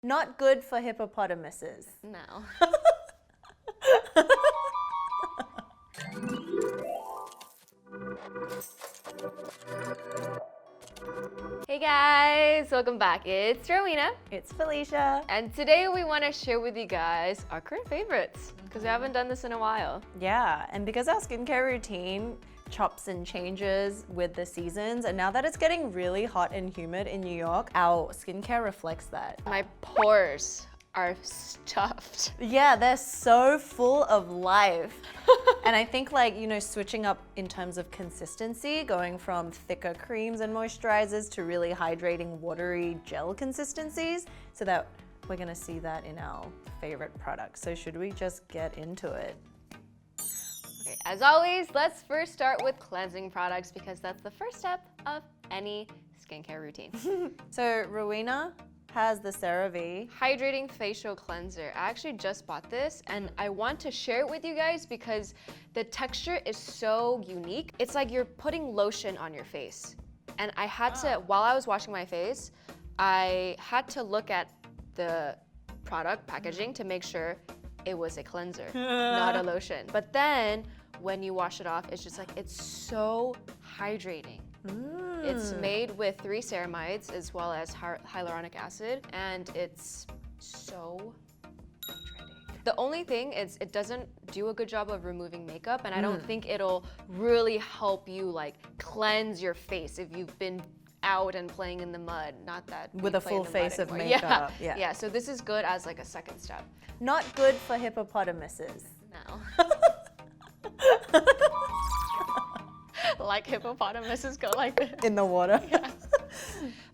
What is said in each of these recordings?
Not good for hippopotamuses. No. Hey guys, welcome back. It's Rowena. It's Felicia. And today we want to share with you guys our current favorites because we haven't done this in a while. Yeah, and because our skincare routine chops and changes with the seasons, and now that it's getting really hot and humid in New York, our skincare reflects that. My pores are stuffed. Yeah, they're so full of life. And I think switching up in terms of consistency, going from thicker creams and moisturizers to really hydrating, watery gel consistencies, so that we're gonna see that in our favorite products. So should we just get into it? Okay, as always, let's first start with cleansing products because that's the first step of any skincare routine. So Rowena has the CeraVe Hydrating Facial Cleanser. I actually just bought this and I want to share it with you guys because the texture is so unique. It's like you're putting lotion on your face. And I had to, while I was washing my face, I had to look at the product packaging to make sure it was a cleanser, not a lotion. But then when you wash it off, it's just like, it's so hydrating. It's made with 3 ceramides as well as hyaluronic acid, and it's so hydrating. The only thing is it doesn't do a good job of removing makeup, and I don't think it'll really help you like cleanse your face if you've been out and playing in the mud. Not that with a full face of makeup. Yeah, so this is good as like a second step. Not good for hippopotamuses. No. Like hippopotamuses go like this. In the water. Yeah.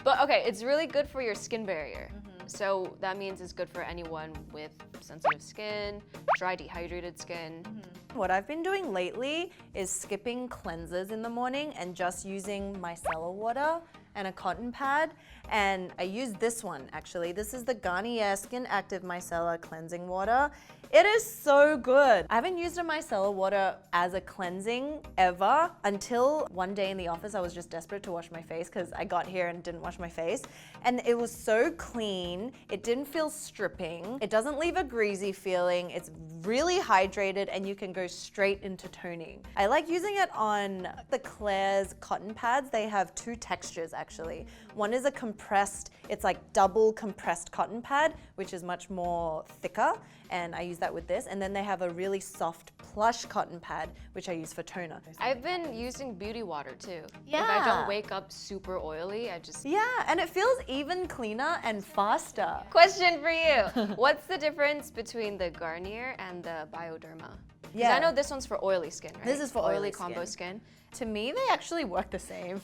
But okay, it's really good for your skin barrier. So that means it's good for anyone with sensitive skin, dry, dehydrated skin. What I've been doing lately is skipping cleansers in the morning and just using micellar water and a cotton pad. And I use this one actually. This is the Garnier Skin Active Micellar Cleansing Water. It is so good. I haven't used a micellar water as a cleansing ever until one day in the office I was just desperate to wash my face because I got here and didn't wash my face. And it was so clean. It didn't feel stripping. It doesn't leave a greasy feeling. It's really hydrated and you can go straight into toning. I like using it on the Claire's cotton pads. They have 2 textures actually. One is a compressed, it's like double compressed cotton pad, which is much more thicker. And I use that with this. And then they have a really soft plush cotton pad, which I use for toner. I've been using beauty water too. Yeah. If I don't wake up super oily, I just... Yeah, and it feels even cleaner and faster. Question for you. What's the difference between the Garnier and the Bioderma? Because I know this one's for oily skin, right? This is for oily combo skin. To me, they actually work the same.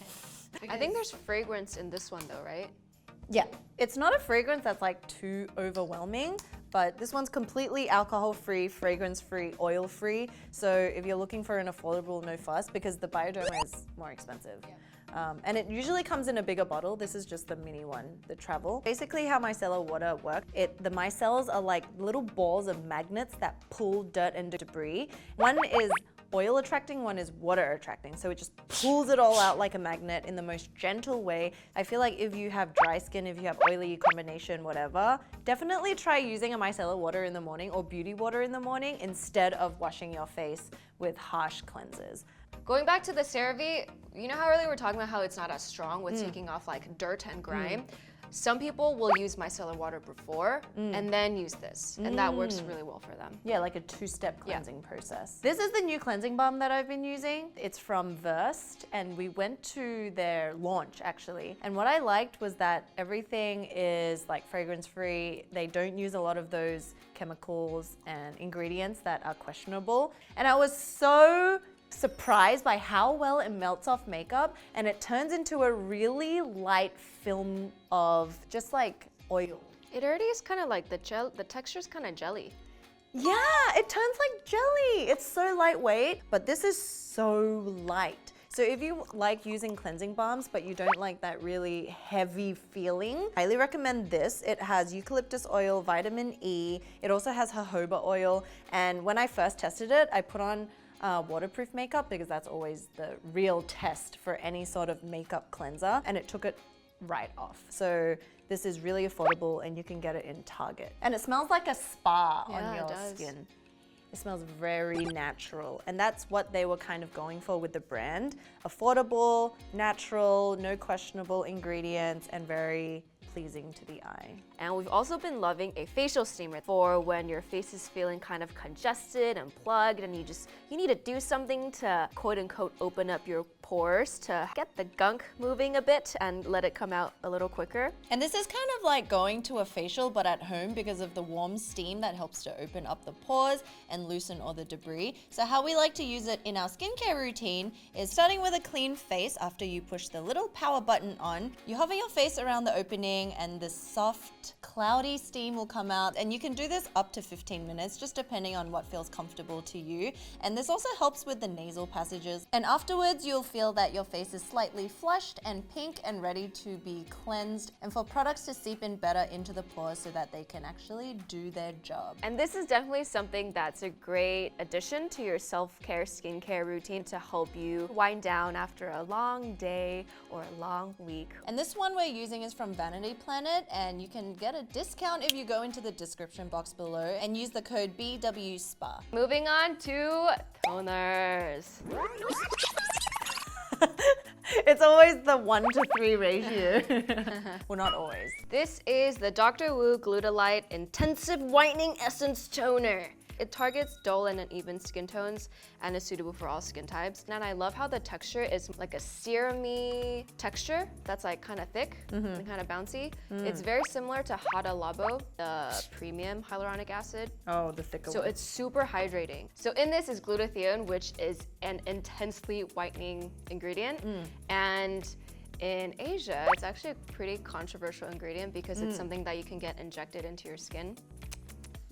I think there's fragrance in this one though, right? Yeah, it's not a fragrance that's like too overwhelming, but this one's completely alcohol-free, fragrance-free, oil-free. So if you're looking for an affordable no fuss, because the Bioderma is more expensive. Yeah. And it usually comes in a bigger bottle. This is just the mini one, the travel. Basically how micellar water works, the micelles are like little balls of magnets that pull dirt and debris. One is oil attracting, one is water attracting. So it just pulls it all out like a magnet in the most gentle way. I feel like if you have dry skin, if you have oily combination, whatever, definitely try using a micellar water in the morning or beauty water in the morning instead of washing your face with harsh cleansers. Going back to the CeraVe, you know how earlier we were talking about how it's not as strong with taking off like dirt and grime? Some people will use micellar water before and then use this, and that works really well for them. Yeah, like a 2-step cleansing process. This is the new cleansing balm that I've been using. It's from Versed, and we went to their launch actually. And what I liked was that everything is like fragrance-free. They don't use a lot of those chemicals and ingredients that are questionable. And I was so surprised by how well it melts off makeup and it turns into a really light film of just like oil. It already is kind of like the texture's kind of jelly. Yeah, it turns like jelly. It's so lightweight, but this is so light. So if you like using cleansing balms, but you don't like that really heavy feeling, highly recommend this. It has eucalyptus oil, vitamin E. It also has jojoba oil. And when I first tested it, I put on waterproof makeup because that's always the real test for any sort of makeup cleanser. And it took it right off. So This is really affordable and you can get it in Target. And it smells like a spa on Yeah, your it does. skin. It smells very natural, and that's what they were kind of going for with the brand. Affordable, natural, no questionable ingredients, and very pleasing to the eye. And we've also been loving a facial steamer for when your face is feeling kind of congested and plugged and you need to do something to quote unquote open up your pores to get the gunk moving a bit and let it come out a little quicker. And this is kind of like going to a facial but at home because of the warm steam that helps to open up the pores and loosen all the debris. So how we like to use it in our skincare routine is starting with a clean face. After you push the little power button on, you hover your face around the opening and this soft, cloudy steam will come out. And you can do this up to 15 minutes, just depending on what feels comfortable to you. And this also helps with the nasal passages. And afterwards, you'll feel that your face is slightly flushed and pink and ready to be cleansed, and for products to seep in better into the pores so that they can actually do their job. And this is definitely something that's a great addition to your self-care skincare routine to help you wind down after a long day or a long week. And this one we're using is from Vanity Planet, and you can get a discount if you go into the description box below and use the code BWSPA. Moving on to toners. It's always the 1-to-3 ratio. Well, not always. This is the Dr. Wu Glutathione Intensive Whitening Essence Toner. It targets dull and uneven skin tones and is suitable for all skin types. And I love how the texture is like a serum-y texture that's like kind of thick and kind of bouncy. It's very similar to Hada Labo, the premium hyaluronic acid. Oh, the thicker So one. it's super hydrating. So in this is glutathione, which is an intensely whitening ingredient. And in Asia, it's actually a pretty controversial ingredient because it's something that you can get injected into your skin.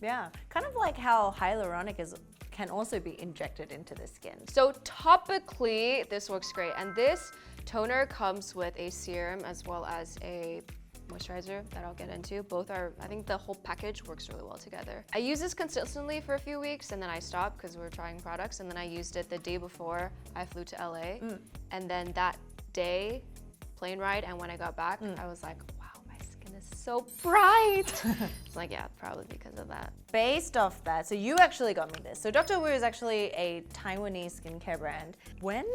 Yeah, kind of like how hyaluronic can also be injected into the skin. So topically, this works great. And this toner comes with a serum as well as a moisturizer that I'll get into. Both are, I think the whole package works really well together. I use this consistently for a few weeks and then I stopped because we're trying products, and then I used it the day before I flew to LA. And then that day, plane ride, and when I got back, I was like, wow, my skin is so bright. It's like, yeah, probably because of that. Based off that, so you actually got me this. So Dr. Wu is actually a Taiwanese skincare brand. When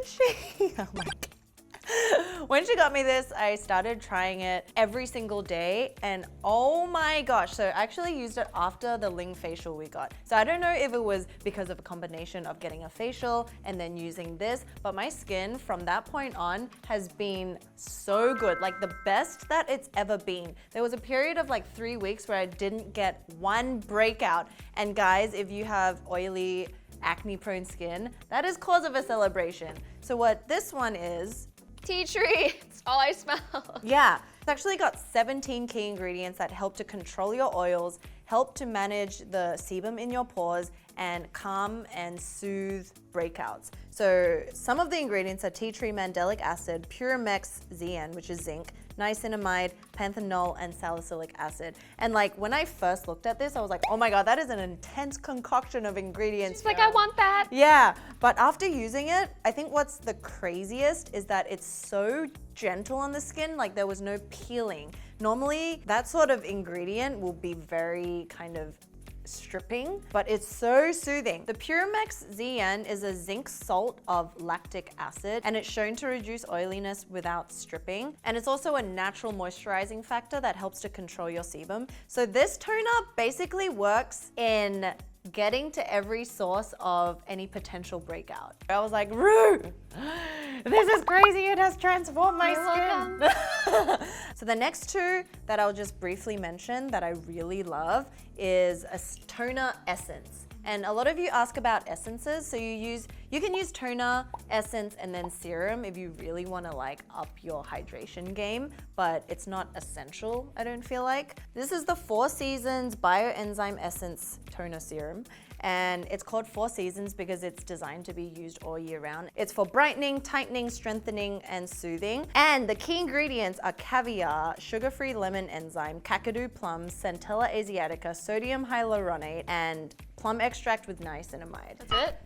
she got me this, I started trying it every single day, and oh my gosh. So I actually used it after the Ling facial we got. So I don't know if it was because of a combination of getting a facial and then using this, but my skin from that point on has been so good, like the best that it's ever been. There was a period of like 3 weeks where I didn't get one breakout. And guys, if you have oily, acne-prone skin, that is cause of a celebration. So what this one is, Tea tree, it's all I smell. yeah, it's actually got 17 key ingredients that help to control your oils, help to manage the sebum in your pores, and calm and soothe breakouts. So some of the ingredients are tea tree mandelic acid, Purimex ZN, which is zinc, niacinamide, panthenol, and salicylic acid. And like when I first looked at this, I was like, oh my God, that is an intense concoction of ingredients. She's like, I want that. Yeah, but after using it, I think what's the craziest is that it's so gentle on the skin, like there was no peeling. Normally, that sort of ingredient will be very kind of stripping, but it's so soothing. The Purimex ZN is a zinc salt of lactic acid, and it's shown to reduce oiliness without stripping. And it's also a natural moisturizing factor that helps to control your sebum. So this toner basically works in getting to every source of any potential breakout. I was like, Rue, this is crazy. It has transformed my skin. So the next two that I'll just briefly mention that I really love is a toner essence. And a lot of you ask about essences. So you can use toner, essence, and then serum if you really want to like up your hydration game, but it's not essential, I don't feel like. This is the 4 Seasons Bioenzyme Essence Toner Serum. And it's called 4 Seasons because it's designed to be used all year round. It's for brightening, tightening, strengthening, and soothing. And the key ingredients are caviar, sugar-free lemon enzyme, kakadu plums, Centella asiatica, sodium hyaluronate, and plum extract with niacinamide. That's it?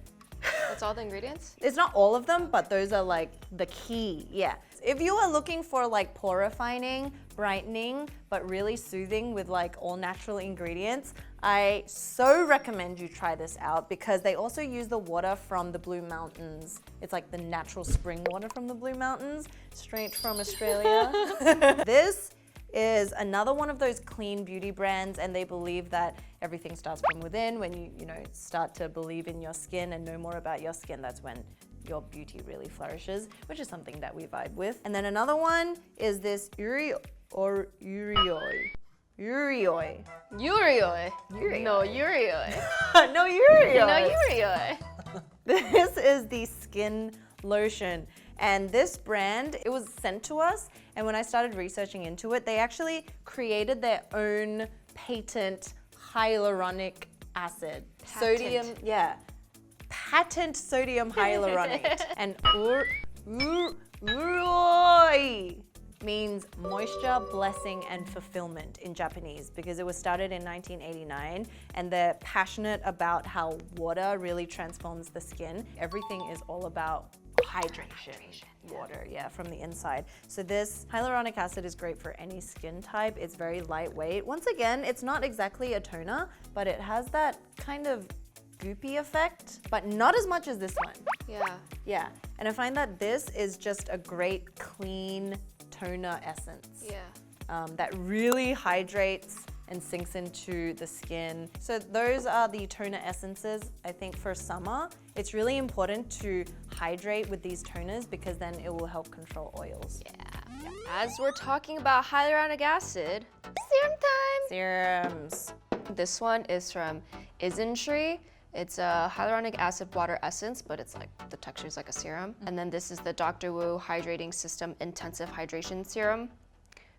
That's all the ingredients? It's not all of them, but those are like the key, yeah. If you are looking for like pore refining, brightening, but really soothing with like all natural ingredients. I so recommend you try this out because they also use the water from the Blue Mountains. It's like the natural spring water from the Blue Mountains, straight from Australia. This is another one of those clean beauty brands, and they believe that everything starts from within. When you know, start to believe in your skin and know more about your skin, that's when your beauty really flourishes, which is something that we vibe with. And then another one is this Uruoi. Uruoi. No, Uruoi. No, Uruoi. This is the skin lotion. And this brand, it was sent to us. And when I started researching into it, they actually created their own patent hyaluronic acid. Patent sodium hyaluronate. And Uruoi means moisture, blessing, and fulfillment in Japanese because it was started in 1989, and they're passionate about how water really transforms the skin. Everything is all about hydration. Water, yeah, from the inside. So this hyaluronic acid is great for any skin type. It's very lightweight. Once again, it's not exactly a toner, but it has that kind of goopy effect, but not as much as this one. Yeah, and I find that this is just a great clean toner essence. That really hydrates and sinks into the skin. So those are the toner essences. I think for summer, it's really important to hydrate with these toners because then it will help control oils. As we're talking about hyaluronic acid, serum time. Serums. This one is from Isntree. It's a hyaluronic acid water essence, but it's like the texture is like a serum. And then this is the Dr. Wu Hydrating System Intensive Hydration Serum.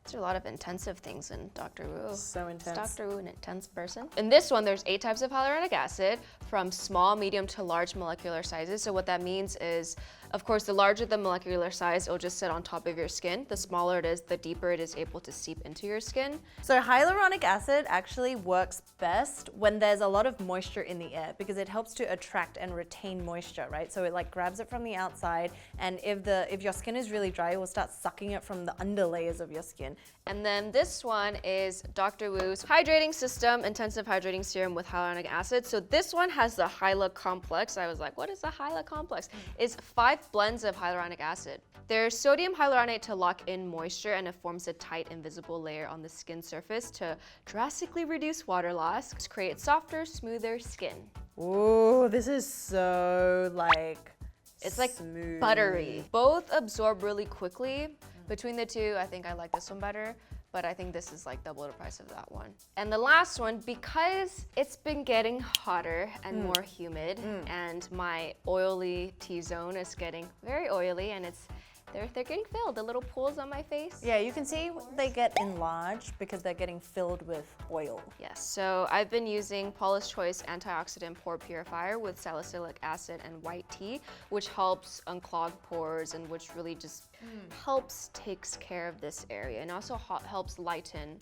There's a lot of intensive things in Dr. Wu. So intense. Is Dr. Wu an intense person? In this one, there's 8 types of hyaluronic acid from small, medium to large molecular sizes. So what that means is, of course, the larger the molecular size, it'll just sit on top of your skin. The smaller it is, the deeper it is able to seep into your skin. So hyaluronic acid actually works best when there's a lot of moisture in the air because it helps to attract and retain moisture, right? So it like grabs it from the outside, and if your skin is really dry, it will start sucking it from the underlayers of your skin. And then this one is Dr. Wu's Hydrating System Intensive Hydrating Serum with hyaluronic acid. So this one has the Hyla complex. I was like, what is the Hyla complex? It's 5 blends of hyaluronic acid. There's sodium hyaluronate to lock in moisture, and it forms a tight, invisible layer on the skin surface to drastically reduce water loss, to create softer, smoother skin. Ooh, this is so like, it's like smooth. Buttery. Both absorb really quickly. Between the two, I think I like this one better, but I think this is like double the price of that one. And the last one, because it's been getting hotter and more humid, and my oily T-zone is getting very oily, and they're getting filled, the little pools on my face. Yeah, you can see they get enlarged because they're getting filled with oil. Yes, so I've been using Paula's Choice Antioxidant Pore Purifier with salicylic acid and white tea, which helps unclog pores and which really just takes care of this area, and also helps lighten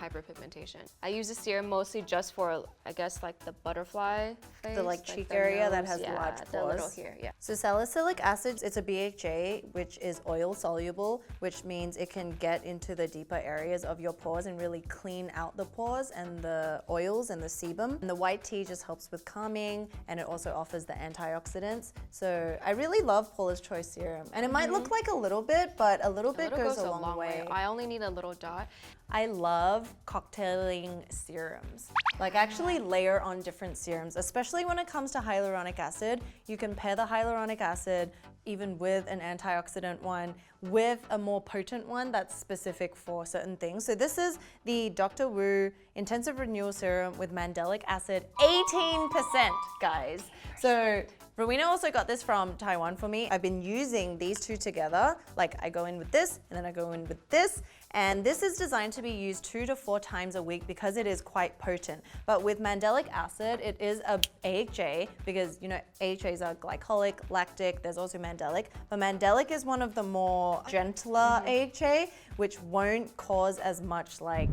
hyperpigmentation. I use the serum mostly just for, I guess, like the butterfly face. The like cheek area that has yeah, large pores. the little here, yeah. So salicylic acid, it's a BHA, which is oil soluble, which means it can get into the deeper areas of your pores and really clean out the pores and the oils and the sebum. And the white tea just helps with calming, and it also offers the antioxidants. So I really love Paula's Choice serum. And it might look like a little bit, but a little bit goes a long way. I only need a little dot. I love cocktailing serums. Like actually layer on different serums, especially when it comes to hyaluronic acid. You can pair the hyaluronic acid even with an antioxidant one, with a more potent one that's specific for certain things. So this is the Dr. Wu Intensive Renewal Serum with Mandelic acid, 18%, guys. So Rowena also got this from Taiwan for me. I've been using these two together. Like I go in with this and then I go in with this. And this is designed to be used 2 to 4 times a week because it is quite potent. But with Mandelic acid, it is a AHA because, you know, AHAs are glycolic, lactic, there's also Mandelic. But Mandelic is one of the more gentler AHA, which won't cause as much like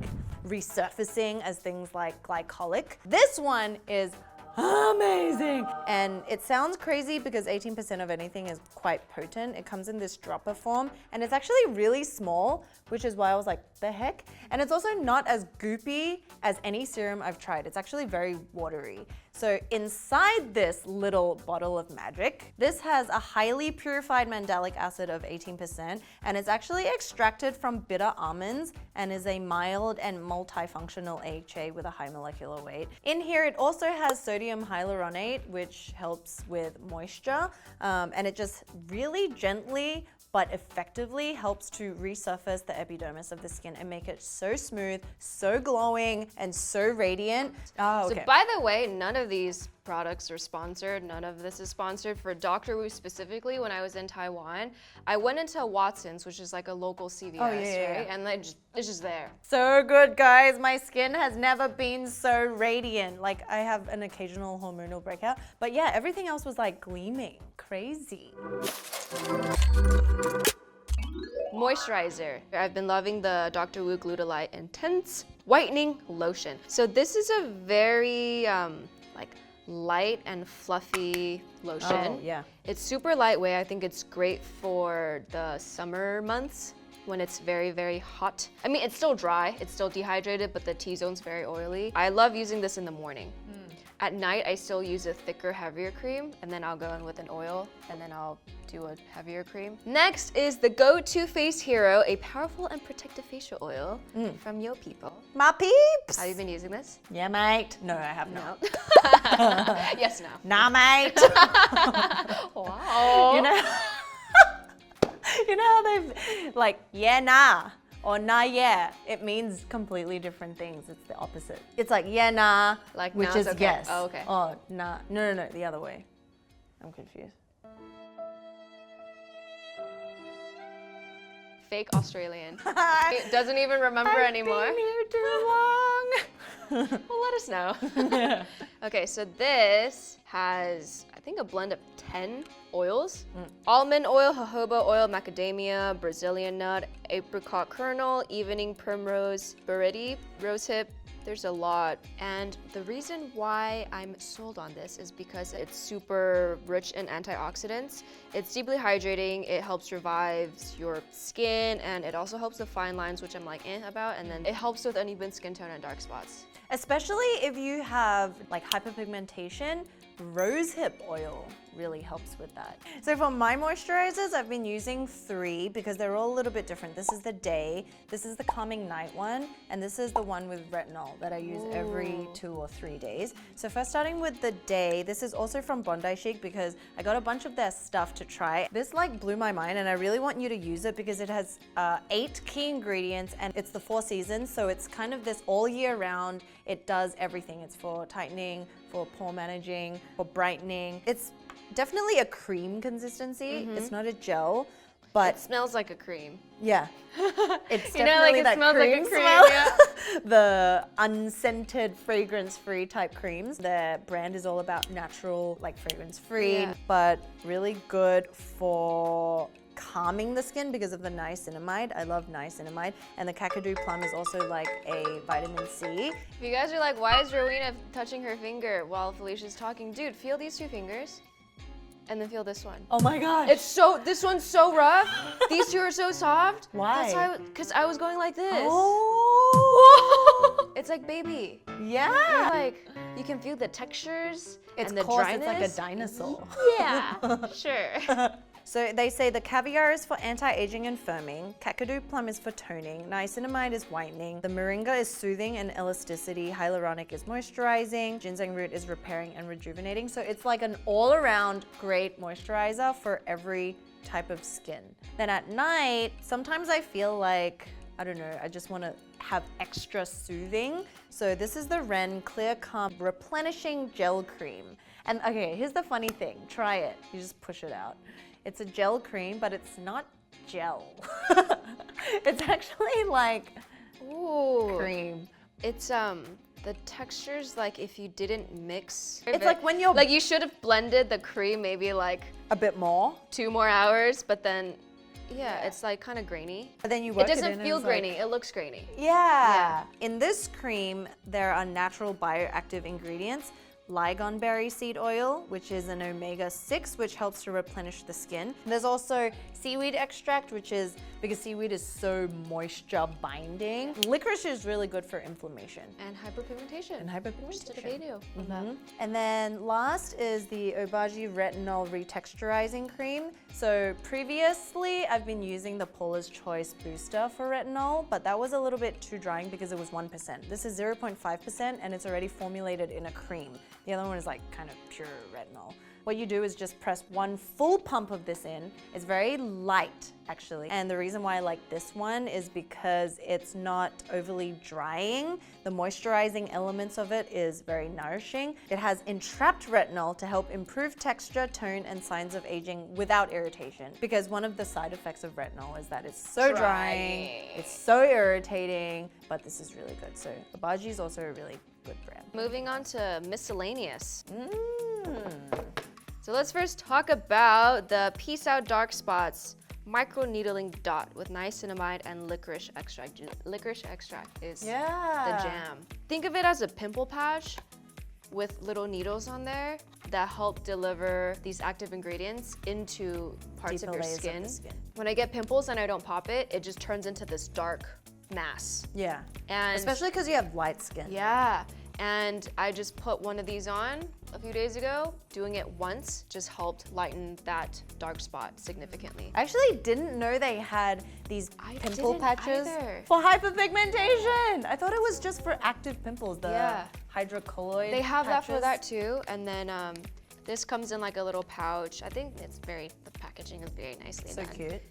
resurfacing as things like glycolic. This one is amazing. And it sounds crazy because 18% of anything is quite potent. It comes in this dropper form and it's actually really small, which is why I was like, the heck? And it's also not as goopy as any serum I've tried. It's actually very watery. So inside this little bottle of magic, this has a highly purified mandelic acid of 18%, and it's actually extracted from bitter almonds and is a mild and multifunctional AHA with a high molecular weight. In here, it also has sodium hyaluronate, which helps with moisture, and it just really gently but effectively helps to resurface the epidermis of the skin and make it so smooth, so glowing, and so radiant. Oh, okay. So by the way, none of these products are sponsored. None of this is sponsored. For Dr. Wu specifically, when I was in Taiwan, I went into Watson's, which is like a local CVS, right? And it's just there. So good, guys. My skin has never been so radiant. Like, I have an occasional hormonal breakout, but yeah, everything else was like gleaming. Crazy. Moisturizer. I've been loving the Dr. Wu Glutathione Intense Whitening Lotion. So this is a very like light and fluffy lotion. Oh, yeah. It's super lightweight. I think it's great for the summer months when it's very, very hot. I mean, it's still dry, it's still dehydrated, but the T-zone's very oily. I love using this in the morning. At night, I still use a thicker, heavier cream, and then I'll go in with an oil, and then I'll do a heavier cream. Next is the go-to face hero, a powerful and protective facial oil from Yo People. My peeps! Have you been using this? Yeah, mate. No, I have not. Yes, no. Nah, mate. Wow. You know, you know how they've, like, yeah, nah. Or nah, yeah, it means completely different things. It's the opposite. It's like yeah, nah, Like which nah, is it's okay. yes. Oh, okay. Oh, nah. No, the other way. I'm confused. Fake Australian. It doesn't even remember anymore. I've been here too long. Well, let us know. Okay, so this has, I think, a blend of 10 oils. Almond oil, jojoba oil, macadamia, Brazilian nut, apricot kernel, evening primrose, burity, rosehip. There's a lot. And the reason why I'm sold on this is because it's super rich in antioxidants. It's deeply hydrating, it helps revive your skin, and it also helps with fine lines, which I'm like about, and then it helps with uneven skin tone and dark spots. Especially if you have like hyperpigmentation, rosehip oil really helps with that. So for my moisturizers, I've been using 3 because they're all a little bit different. This is the day, this is the calming night one, and this is the one with retinol that I use every 2 or 3 days. So first starting with the day, this is also from Bondi Chic because I got a bunch of their stuff to try. This like blew my mind and I really want you to use it because it has 8 key ingredients and it's the 4 seasons. So it's kind of this all year round. It does everything. It's for tightening, for pore managing, for brightening. It's definitely a cream consistency. It's not a gel, but It smells like a cream. yeah, it's You know, like definitely it that smells like a cream cream, smell. yeah. The unscented, fragrance-free type creams. Their brand is all about natural, like fragrance-free, Yeah. but really good for calming the skin because of the niacinamide. I love niacinamide. And the Kakadu plum is also like a vitamin C. If you guys are like, why is Rowena touching her finger while Felicia's talking? Dude, feel these 2 fingers. And then feel this one. Oh my gosh. This one's so rough. These 2 are so soft. Why? That's how, because I was going like this. Oh. It's like baby. Yeah. Like, you can feel the textures It's and the coarse, dryness. it's like a dinosaur. Yeah, sure. So they say the caviar is for anti-aging and firming, Kakadu plum is for toning, niacinamide is whitening, the moringa is soothing and elasticity, hyaluronic is moisturizing, ginseng root is repairing and rejuvenating. So it's like an all-around great moisturizer for every type of skin. Then at night, sometimes I feel like, I don't know, I just want to have extra soothing. So this is the Ren Clear Calm Replenishing Gel Cream. And okay, here's the funny thing, try it, you just push it out. It's a gel cream, but it's not gel. It's actually like Ooh. cream. It's the texture's like if you didn't mix. It's like when you're like you should have blended the cream maybe like a bit more, 2 more hours, but then yeah, it's like kind of grainy. but then you work It doesn't in and feel it's like- grainy. It looks grainy. Yeah. In this cream, there are natural bioactive ingredients Ligon berry seed oil, which is an omega-6, which helps to replenish the skin. There's also seaweed extract, which is because seaweed is so moisture binding. Licorice is really good for inflammation. And hyperpigmentation. And hyperpigmentation. Just did a video on that. And then last is the Obagi Retinol Retexturizing Cream. So previously I've been using the Paula's Choice Booster for retinol, but that was a little bit too drying because it was 1%. This is 0.5% and it's already formulated in a cream. The other one is like kind of pure retinol. What you do is just press one full pump of this in. It's very light, actually. And the reason why I like this one is because it's not overly drying. The moisturizing elements of it is very nourishing. It has entrapped retinol to help improve texture, tone, and signs of aging without irritation. Because one of the side effects of retinol is that it's so drying, it's so irritating, but this is really good. So Obagi is also a really good brand. Moving on to miscellaneous. So let's first talk about the Peace Out Dark Spots Micro Needling Dot with niacinamide and licorice extract. Licorice extract is the jam. Think of it as a pimple patch with little needles on there that help deliver these active ingredients into parts of your skin. When I get pimples and I don't pop it, it just turns into this dark mass. Yeah, and especially because you have light skin. Yeah, and I just put one of these on a few days ago. Doing it once just helped lighten that dark spot significantly. I actually didn't know they had these pimple patches either. for hyperpigmentation. I thought it was just for active pimples, the hydrocolloid They have patches. that for that too, and then this comes in like a little pouch. I think the packaging is very nicely done. So cute.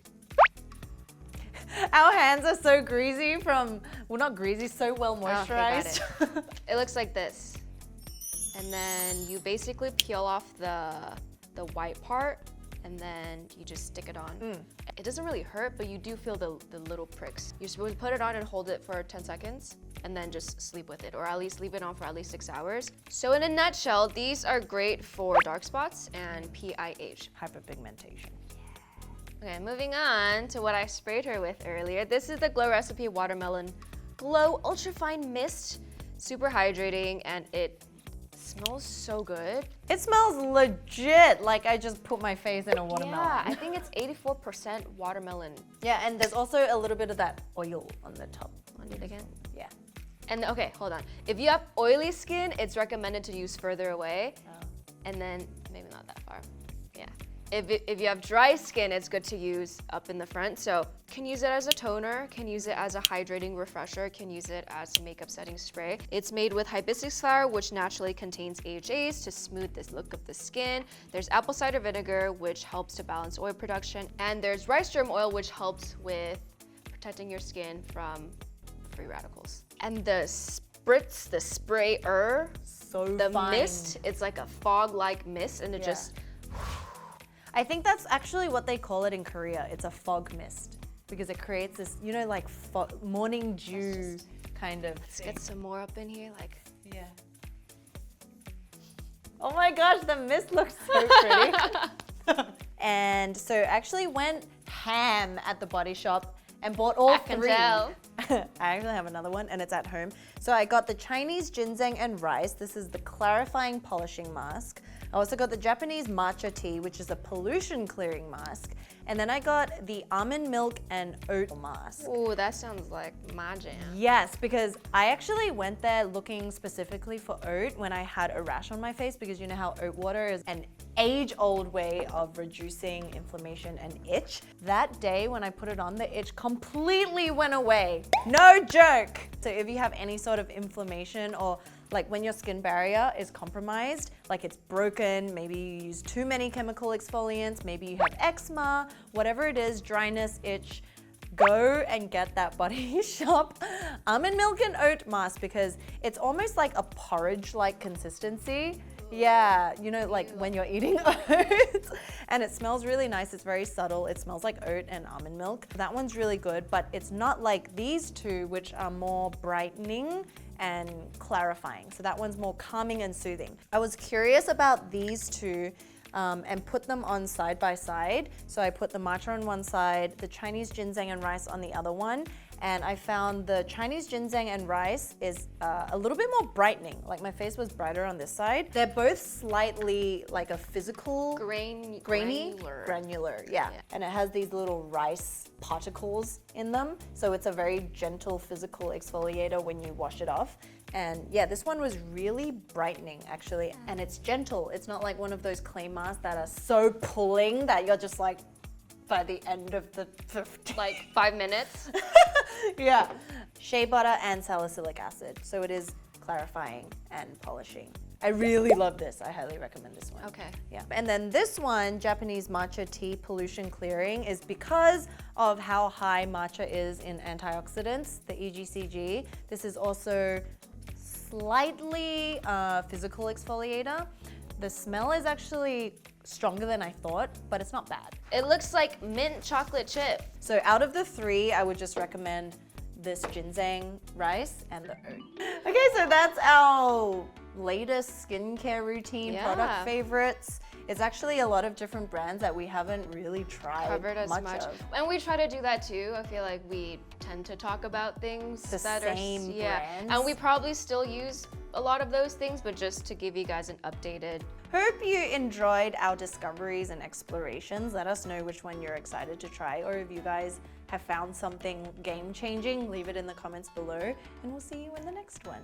Our hands are so greasy from, well, not greasy, so well moisturized. Okay, got it. It looks like this. And then you basically peel off the white part and then you just stick it on. It doesn't really hurt, but you do feel the little pricks. You're supposed to put it on and hold it for 10 seconds and then just sleep with it, or at least leave it on for at least 6 hours. So in a nutshell, these are great for dark spots and PIH. Hyperpigmentation. Okay, moving on to what I sprayed her with earlier. This is the Glow Recipe Watermelon Glow Ultrafine Mist. Super hydrating, and it smells so good. It smells legit like I just put my face in a watermelon. Yeah, I think it's 84% watermelon. Yeah, and there's also a little bit of that oil on the top. Want to do it again? Yeah. And okay, hold on. If you have oily skin, it's recommended to use further away. And then, maybe not that far. Yeah. If you have dry skin, it's good to use up in the front. So can use it as a toner, can use it as a hydrating refresher, can use it as a makeup setting spray. It's made with hibiscus flower, which naturally contains AHAs to smooth the look of the skin. There's apple cider vinegar, which helps to balance oil production. And there's rice germ oil, which helps with protecting your skin from free radicals. And the spritz, the sprayer, the mist, it's like a fog-like mist, and it just... I think that's actually what they call it in Korea. It's a fog mist because it creates this, you know, like morning dew kind of Let's get some more up in here, like. Yeah. Oh my gosh, the mist looks so pretty. And so actually went ham at the Body Shop and bought all three. I actually have another one and it's at home. So I got the Chinese ginseng and rice. This is the clarifying polishing mask. I also got the Japanese matcha tea, which is a pollution clearing mask. And then I got the almond milk and oat mask. Ooh, that sounds like my jam. Yes, because I actually went there looking specifically for oat when I had a rash on my face, because you know how oat water is an age-old way of reducing inflammation and itch. That day when I put it on, the itch completely went away. No joke. So if you have any sort of inflammation, or like when your skin barrier is compromised, like it's broken, maybe you use too many chemical exfoliants, maybe you have eczema, whatever it is, dryness, itch, go and get that Body Shop almond milk and oat mask, because it's almost like a porridge-like consistency. Yeah, you know, like when you're eating oats, and it smells really nice. It's very subtle. It smells like oat and almond milk. That one's really good, but it's not like these two, which are more brightening and clarifying. So that one's more calming and soothing. I was curious about these two and put them on side by side. So I put the matcha on one side, the Chinese ginseng and rice on the other one, and I found the Chinese ginseng and rice is a little bit more brightening. Like my face was brighter on this side. They're both slightly like a physical grainy, granular, yeah. And it has these little rice particles in them, so it's a very gentle physical exfoliator when you wash it off. And yeah, this one was really brightening actually, and it's gentle. It's not like one of those clay masks that are so pulling that you're just like, by the end of the 15. Like 5 minutes. Yeah. Shea butter and salicylic acid. So it is clarifying and polishing. I really love this. I highly recommend this one. Okay. Yeah. And then this one, Japanese matcha tea pollution clearing, is because of how high matcha is in antioxidants, the EGCG. This is also slightly physical exfoliator. The smell is actually stronger than I thought, but it's not bad. It looks like mint chocolate chip. So out of the three, I would just recommend this ginseng rice and the oat. Okay, so that's our latest skincare routine product favorites. It's actually a lot of different brands that we haven't really tried covered as much of. And we try to do that too. I feel like we tend to talk about things that are same brands. And we probably still use a lot of those things, but just to give you guys an updated. Hope you enjoyed our discoveries and explorations. Let us know which one you're excited to try, or if you guys have found something game-changing, leave it in the comments below, and we'll see you in the next one.